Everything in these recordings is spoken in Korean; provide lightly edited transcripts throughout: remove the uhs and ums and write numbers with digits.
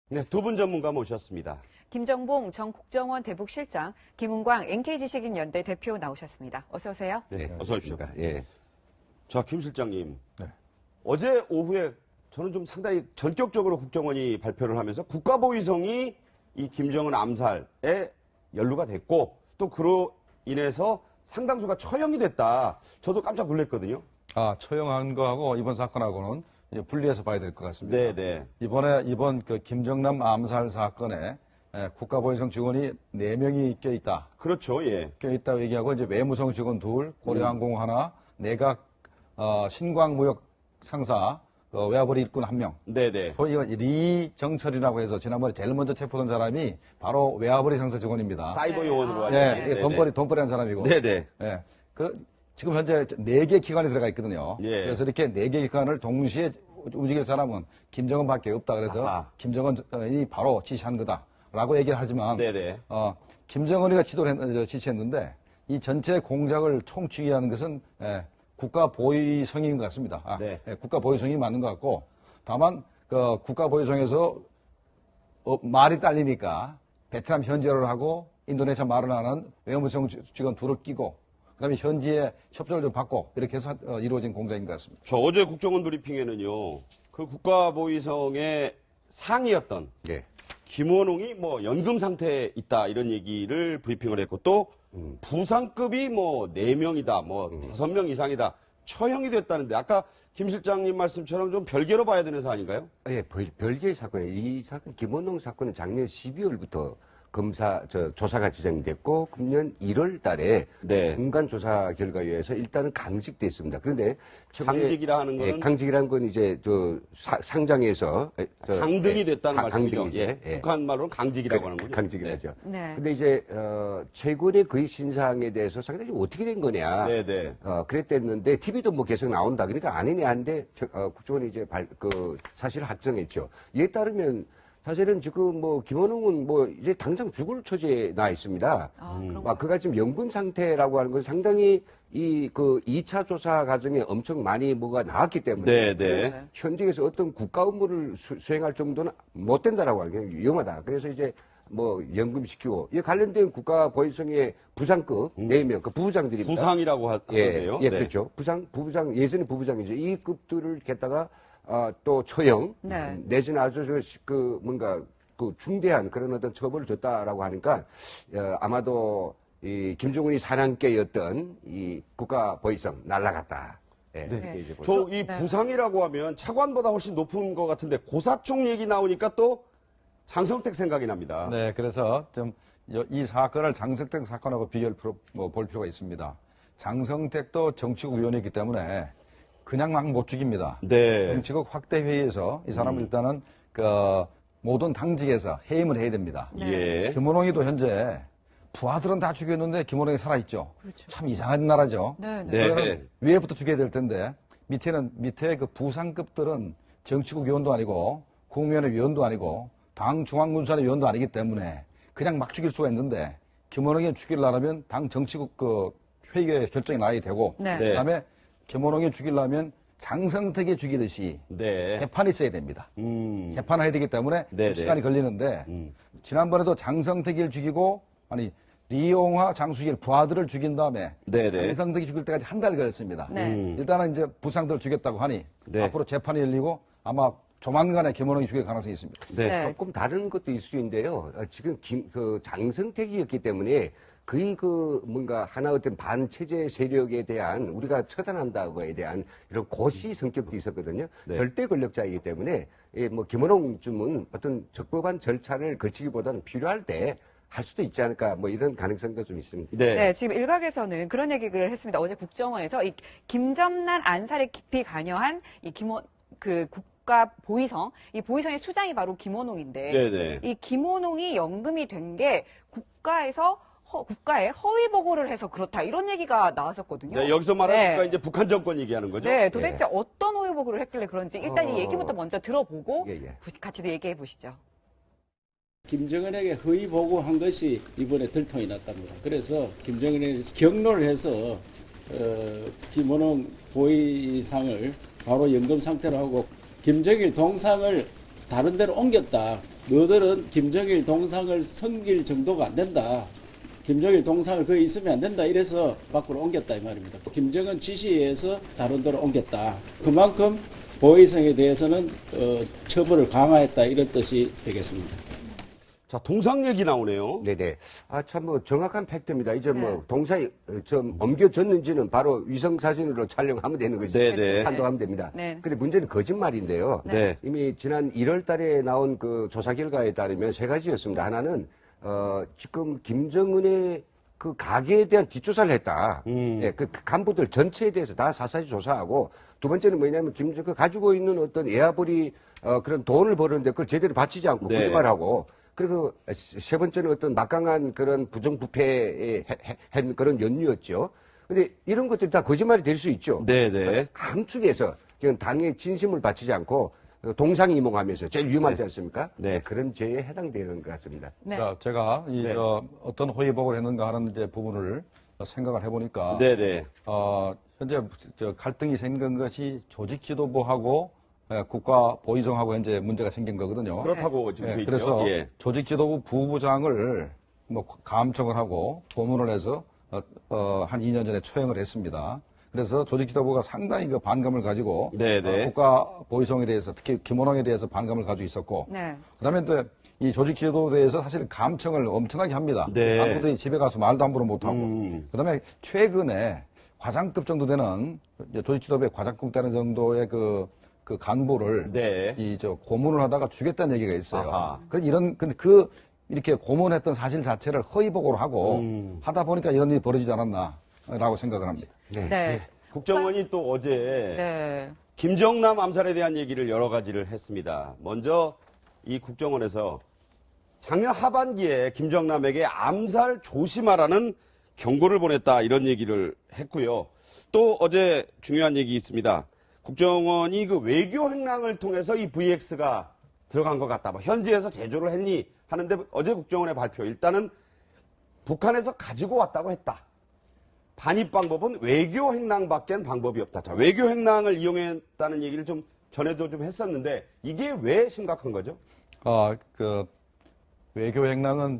네, 두 분 전문가 모셨습니다. 김정봉 전 국정원 대북실장, 김은광 NK지식인연대 대표 나오셨습니다. 어서 오세요. 네, 어서 오십시오. 예. 자, 김 실장님. 네. 어제 오후에 저는 좀 상당히 전격적으로 국정원이 발표를 하면서 국가보위성이 이 김정은 암살에 연루가 됐고 또 그로 인해서 상당수가 처형이 됐다. 저도 깜짝 놀랐거든요. 처형한 거하고 이번 사건하고는 이제 분리해서 봐야 될 것 같습니다. 네. 이번 그 김정남 암살 사건에 국가보위성 직원이 4명이 껴있다. 그렇죠, 예. 껴있다고 얘기하고 이제 외무성 직원 2, 고려항공 하나, 내각 신광무역 상사 외화벌이 일꾼 1명. 네네. 소위 리정철이라고 해서 지난번에 제일 먼저 체포된 사람이 바로 외화벌이 상사 직원입니다. 사이버 요원으로 하죠. 네, 돈벌이 한 사람이고. 네네. 예. 지금 현재 4개 기관이 들어가 있거든요. 예. 그래서 이렇게 4개 기관을 동시에 움직일 사람은 김정은밖에 없다. 그래서 아하. 김정은이 바로 지시한 거다라고 얘기를 하지만 네네. 김정은이가 지시했는데 이 전체 공작을 총추기하는 것은 국가보위성인 것 같습니다. 네. 국가보위성이 맞는 것 같고 다만 그 국가보위성에서 말이 딸리니까 베트남 현지어를 하고 인도네시아 말을 하는 외무성 직원 2를 끼고 그다음에 현지에 협조를 좀 받고 이렇게 해서 이루어진 공작인 것 같습니다. 저 어제 국정원 브리핑에는요, 그 국가보위성의 상이었던 예. 김원웅이 뭐 연금 상태에 있다 이런 얘기를 브리핑을 했고 또 부상급이 뭐 4명이다, 뭐 5명 이상이다 처형이 됐다는데 아까 김 실장님 말씀처럼 좀 별개로 봐야 되는 사안인가요? 예, 별개의 사건이에요. 이 사건, 김원웅 사건은 작년 12월부터 조사가 진행됐고, 금년 1월 달에 네. 중간 조사 결과에 의해서 일단은 강직됐습니다. 그런데 강직이라 하는 거는 강직이라는 건 이제 상장에서 강등이 됐다는 말씀이죠. 강등이죠. 예. 북한 말로는 강직이라고 하는군요. 강직이라죠. 네. 근데 이제 최근의 그 신상에 대해서 상당히 어떻게 된 거냐. 네네. 그랬댔는데 TV도 뭐 계속 나온다. 그러니까 아니냐 한데 국정원이 이제 사실을 확정했죠. 이에 따르면 사실은 지금 뭐 김원웅은 뭐 이제 당장 죽을 처지에 나 있습니다. 그가 지금 연금 상태라고 하는 건 상당히 그 2차 조사 과정에 엄청 많이 뭐가 나왔기 때문에 네네. 현직에서 어떤 국가 업무를 수행할 정도는 못 된다라고 하는 게 위험하다. 그래서 이제 뭐 연금시키고 이 관련된 국가보위성의 부장급 4명 그 부부장들입니다. 부상이라고 하던데요. 예, 그렇죠. 부부장 예전에 부부장이죠. 이 급들을 갖다가 또 처형 내지는 아주 뭔가 그 중대한 그런 어떤 처벌을 줬다라고 하니까 아마도 이 김정은이 사냥개였던 이 국가보위성 날라갔다. 예, 네. 이제 저 이 부상이라고 하면 차관보다 훨씬 높은 것 같은데 고사총 얘기 나오니까 또 장성택 생각이 납니다. 네, 그래서 좀 이 사건을 장성택 사건하고 비교를 볼 필요가 있습니다. 장성택도 정치국 위원이기 때문에 그냥 막 못 죽입니다. 네. 정치국 확대 회의에서 이 사람을 일단은 그 모든 당직에서 해임을 해야 됩니다. 예. 김원웅이도 현재 부하들은 다 죽였는데 김원웅이 살아있죠. 그렇죠. 참 이상한 나라죠. 네. 위에부터 죽여야 될 텐데 밑에 그 부상급들은 정치국 위원도 아니고 국무위원회 위원도 아니고 당 중앙군수안의 위원도 아니기 때문에 그냥 막 죽일 수가 있는데 김원웅이 죽이려면 당 정치국 그 회의에 결정이 나야 되고 그다음에 김원웅이 죽이려면 장성택이 죽이듯이 재판이 있어야 됩니다. 재판을 해야 되기 때문에 시간이 걸리는데 지난번에도 장성택을 죽이고 리용화, 장수길 부하들을 죽인 다음에 장성택이 죽일 때까지 한 달 걸렸습니다. 일단은 이제 부상들을 죽였다고 하니 앞으로 재판이 열리고 아마 조만간에 김원웅이 죽일 가능성이 있습니다. 조금 다른 것도 있을 수 있는데요. 지금 그 장성택이었기 때문에 거의 뭔가 하나 어떤 반체제 세력에 대한 우리가 처단한다고에 대한 이런 고시 성격도 있었거든요. 절대 권력자이기 때문에 뭐 김원웅쯤은 어떤 적법한 절차를 거치기보다는 필요할 때 할 수도 있지 않을까 뭐 이런 가능성도 좀 있습니다. 네, 지금 일각에서는 그런 얘기를 했습니다. 어제 국정원에서 이 김정난 안살에 깊이 관여한 그 국가 보위성, 이 보위성의 수장이 바로 김원웅인데 이 김원웅이 연금이 된 게 국가에 허위 보고를 해서 그렇다 이런 얘기가 나왔었거든요. 네, 여기서 말하니까 이제 북한 정권 얘기하는 거죠. 네, 도대체 어떤 허위 보고를 했길래 그런지 일단 이 얘기부터 먼저 들어보고 같이도 얘기해 보시죠. 김정은에게 허위 보고한 것이 이번에 들통이 났답니다. 그래서 김정은이 경로를 해서 김원웅 보위상을 바로 연금 상태로 하고 김정일 동상을 다른 데로 옮겼다. 너들은 김정일 동상을 섬길 정도가 안 된다. 김정일 동상을 거기 있으면 안 된다. 이래서 밖으로 옮겼다 이 말입니다. 김정은 지시에 의해서 다른 데로 옮겼다. 그만큼 보위성에 대해서는 처벌을 강화했다 이런 뜻이 되겠습니다. 자, 동상 얘기 나오네요. 네네. 아, 참, 정확한 팩트입니다. 이제 네. 동상이 좀 옮겨졌는지는 바로 위성사진으로 촬영하면 되는 거죠. 네네. 판독하면 됩니다. 네. 근데 문제는 거짓말인데요. 네. 이미 지난 1월 달에 나온 그 조사 결과에 따르면 세 가지였습니다. 하나는, 지금 김정은의 그 가계에 대한 뒷조사를 했다. 예, 그 간부들 전체에 대해서 다 사사히 조사하고, 두 번째는 뭐냐면 김정은 가지고 있는 어떤 애아벌이 그런 돈을 버는데 그걸 제대로 바치지 않고 네. 거짓말하고, 그리고 세 번째는 어떤 막강한 그런 부정부패에 한 그런 연유였죠. 근데 이런 것들이 다 거짓말이 될 수 있죠. 네네. 함축해서 그냥 당의 진심을 바치지 않고 동상이몽하면서 제일 위험하지 않습니까? 네. 그런 죄에 해당되는 것 같습니다. 네. 자, 제가 네. 어떤 허위복을 했는가 하는 이제 부분을 생각을 해보니까 네네. 현재 갈등이 생긴 것이 조직 지도부하고 국가 보위성하고 현재 문제가 생긴 거거든요. 그렇다고 지금 돼 있죠. 그래서 예. 조직 지도부 부부장을 감청을 하고 고문을 해서 한 2년 전에 초행을 했습니다. 그래서 조직 지도부가 상당히 그 반감을 가지고 네네. 국가 보위성에 대해서 특히 김원홍에 대해서 반감을 가지고 있었고 네. 그다음에 또 이 조직 지도부에 대해서 사실 감청을 엄청나게 합니다. 네. 간부들이 집에 가서 말도 함부로 못하고 그다음에 최근에 과장급 정도 되는 조직 지도부의 과장급 되는 정도의 그 간부를 네. 고문을 하다가 죽였다는 얘기가 있어요. 아하. 근데 이렇게 고문했던 사실 자체를 허위보고를 하고 하다 보니까 이런 일이 벌어지지 않았나라고 생각을 합니다. 네. 네. 국정원이 또 어제 네. 김정남 암살에 대한 얘기를 여러 가지를 했습니다. 먼저 이 국정원에서 작년 하반기에 김정남에게 암살 조심하라는 경고를 보냈다 이런 얘기를 했고요. 또 어제 중요한 얘기 있습니다. 국정원이 그 외교 행랑을 통해서 이 VX가 들어간 것 같다. 뭐 현지에서 제조를 했니? 하는데 어제 국정원의 발표 일단은 북한에서 가지고 왔다고 했다. 반입 방법은 외교 행랑밖엔 방법이 없다. 자, 외교 행랑을 이용했다는 얘기를 좀 전에도 좀 했었는데 이게 왜 심각한 거죠? 외교 행랑은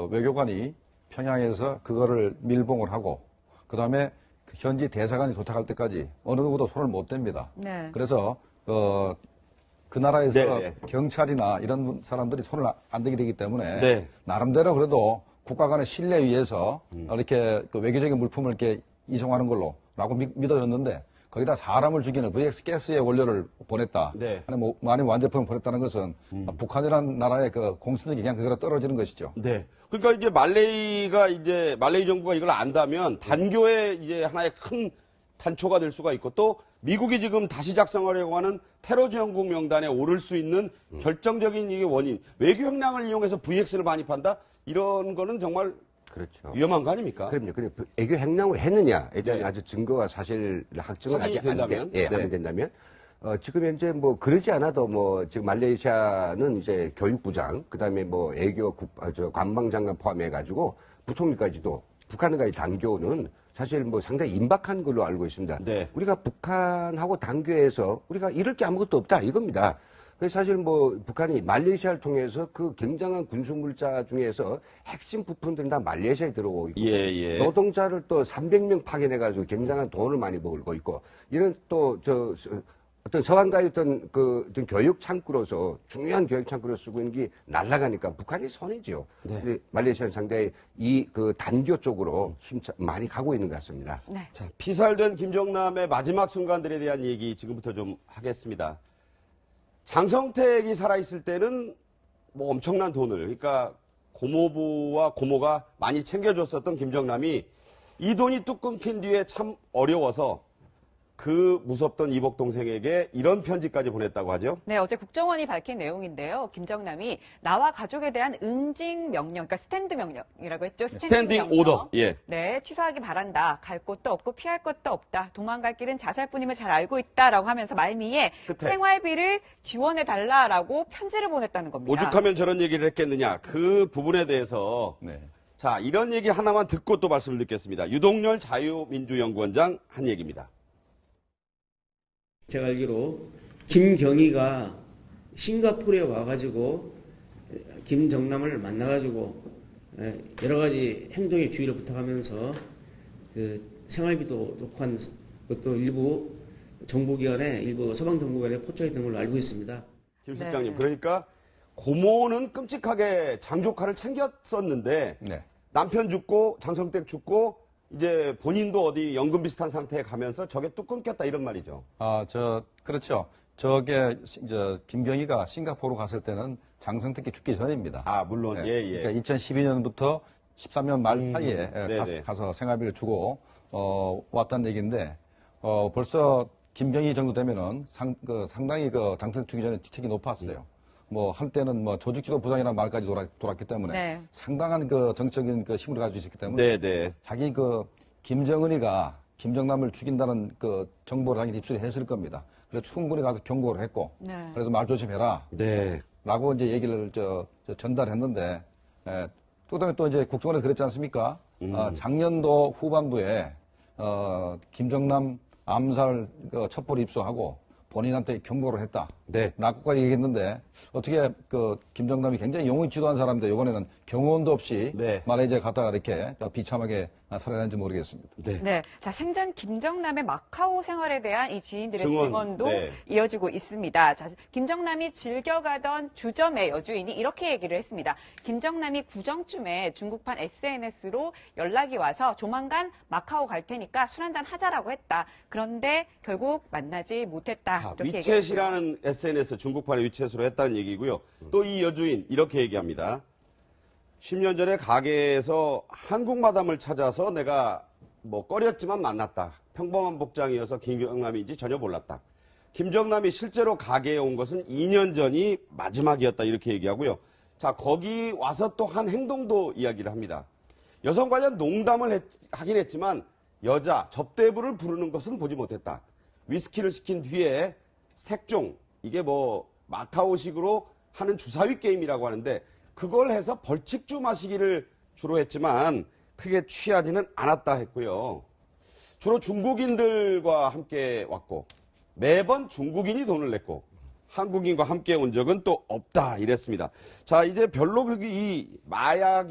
외교관이 평양에서 그거를 밀봉을 하고 그다음에 현지 대사관이 도착할 때까지 어느 누구도 손을 못 댑니다. 네. 그래서 그 나라에서 네네. 경찰이나 이런 사람들이 손을 안 대게 되기 때문에 네. 나름대로 그래도 국가 간의 신뢰에 의해서 이렇게 그 외교적인 물품을 이렇게 이송하는 걸로라고 믿어졌는데 거기다 사람을 죽이는 VX 가스의 원료를 보냈다. 네. 많이 완제품을 보냈다는 것은 북한이라는 나라의 그 공신력이 그냥 그대로 떨어지는 것이죠. 네. 그러니까 이제 말레이 정부가 이걸 안다면 단교의 이제 하나의 큰 단초가 될 수가 있고 또 미국이 지금 다시 작성하려고 하는 테러 지원국 명단에 오를 수 있는 결정적인 이게 원인. 외교 형량을 이용해서 VX를 반입한다? 이런 거는 정말 그렇죠. 위험한 거 아닙니까? 그럼요. 근데 애교 행랑을 했느냐에 대한 네. 아주 증거와 사실 확정을 확인이 아직 안 된다면? 돼. 예, 네. 안 된다면. 지금 현재 그러지 않아도 지금 말레이시아는 이제 교육부장, 그 다음에 애교 관방장관 포함해가지고 부총리까지도 북한과의 단교는 사실 상당히 임박한 걸로 알고 있습니다. 네. 우리가 북한하고 단교해서 우리가 잃을 게 아무것도 없다 이겁니다. 그래서 사실 북한이 말레이시아를 통해서 그 굉장한 군수물자 중에서 핵심 부품들은 다 말레이시아에 들어오고 있고 예. 노동자를 또 300명 파견해가지고 굉장한 돈을 많이 벌고 있고 이런 또 어떤 서방과의 어떤 어떤 교육 창구로서 중요한 교육 창구로 쓰고 있는 게 날아가니까 북한이 손해죠. 네. 근데 말레이시아는 상당히 단교 쪽으로 많이 가고 있는 것 같습니다. 네. 자, 피살된 김정남의 마지막 순간들에 대한 얘기 지금부터 좀 하겠습니다. 장성택이 살아있을 때는 엄청난 돈을, 그러니까 고모부와 고모가 많이 챙겨줬었던 김정남이 이 돈이 뚝 끊긴 뒤에 참 어려워서 그 무섭던 이복 동생에게 이런 편지까지 보냈다고 하죠. 네, 어제 국정원이 밝힌 내용인데요. 김정남이 나와 가족에 대한 응징 명령, 그러니까 스탠드 명령이라고 했죠. 스탠딩 명령. 오더. 예. 네, 취소하기 바란다. 갈 곳도 없고 피할 것도 없다. 도망갈 길은 자살뿐임을 잘 알고 있다라고 하면서 말미에 끝에. 생활비를 지원해달라라고 편지를 보냈다는 겁니다. 오죽하면 저런 얘기를 했겠느냐. 그 부분에 대해서 네. 자, 이런 얘기 하나만 듣고 또 말씀을 듣겠습니다. 유동열 자유민주연구원장 한 얘기입니다. 제가 알기로 김경희가 싱가포르에 와가지고 김정남을 만나가지고 여러 가지 행동의 주의를 부탁하면서 그 생활비도 놓고 한 것도 일부 정보기관에 일부 서방 정보기관에 포착했던 걸로 알고 있습니다. 김 실장님, 네. 그러니까 고모는 끔찍하게 장조카를 챙겼었는데 네. 남편 죽고 장성택 죽고 이제 본인도 어디 연금 비슷한 상태에 가면서 저게 뚝 끊겼다 이런 말이죠. 그렇죠. 저게, 김경희가 싱가포르 갔을 때는 장성택이 죽기 전입니다. 아, 물론, 네. 예. 그러니까 2012년부터 13년 말 사이에 네네. 가서 생활비를 주고, 왔다는 얘기인데, 벌써 김경희 정도 되면은 상당히 장성택 죽기 전에 지책이 높았어요. 뭐, 한때는 뭐 조직지도 부장이라는 말까지 돌았기 때문에 네. 상당한 정적인 힘을 가지고 있었기 때문에 네네. 자기 김정은이가 김정남을 죽인다는 정보를 자기 입수를 했을 겁니다. 그래서 충분히 가서 경고를 했고, 네. 그래서 말 조심해라. 네. 라고 이제 얘기를 전달했는데, 그다음에 또 이제 국정원에서 그랬지 않습니까? 작년도 후반부에, 김정남 암살 첩보를 입수하고 본인한테 경고를 했다. 네. 라고까지 얘기했는데, 어떻게 김정남이 굉장히 용의 지도한 사람인데, 이번에는 경호원도 없이 네. 말레이시아에 갔다가 이렇게 비참하게 살해했는지 모르겠습니다. 네. 네. 자, 생전 김정남의 마카오 생활에 대한 이 지인들의 증언, 증언도 네. 이어지고 있습니다. 자, 김정남이 즐겨가던 주점의 여주인이 이렇게 얘기를 했습니다. 김정남이 구정쯤에 중국판 SNS로 연락이 와서 조만간 마카오 갈 테니까 술 한잔 하자라고 했다. 그런데 결국 만나지 못했다. 이렇게 얘기했어요. 위챗이라는 SNS 중국판의 위챗으로 했다는 얘기고요. 또 이 여주인 이렇게 얘기합니다. 10년 전에 가게에서 한국 마담을 찾아서 내가 뭐 꺼렸지만 만났다. 평범한 복장이어서 김정남인지 전혀 몰랐다. 김정남이 실제로 가게에 온 것은 2년 전이 마지막이었다. 이렇게 얘기하고요. 자, 거기 와서 또 한 행동도 이야기를 합니다. 여성 관련 농담을 하긴 했지만 여자 접대부를 부르는 것은 보지 못했다. 위스키를 시킨 뒤에 색종, 이게 뭐 마카오식으로 하는 주사위 게임이라고 하는데 그걸 해서 벌칙주 마시기를 주로 했지만 크게 취하지는 않았다 했고요. 주로 중국인들과 함께 왔고 매번 중국인이 돈을 냈고 한국인과 함께 온 적은 또 없다 이랬습니다. 자, 이제 별로 이 마약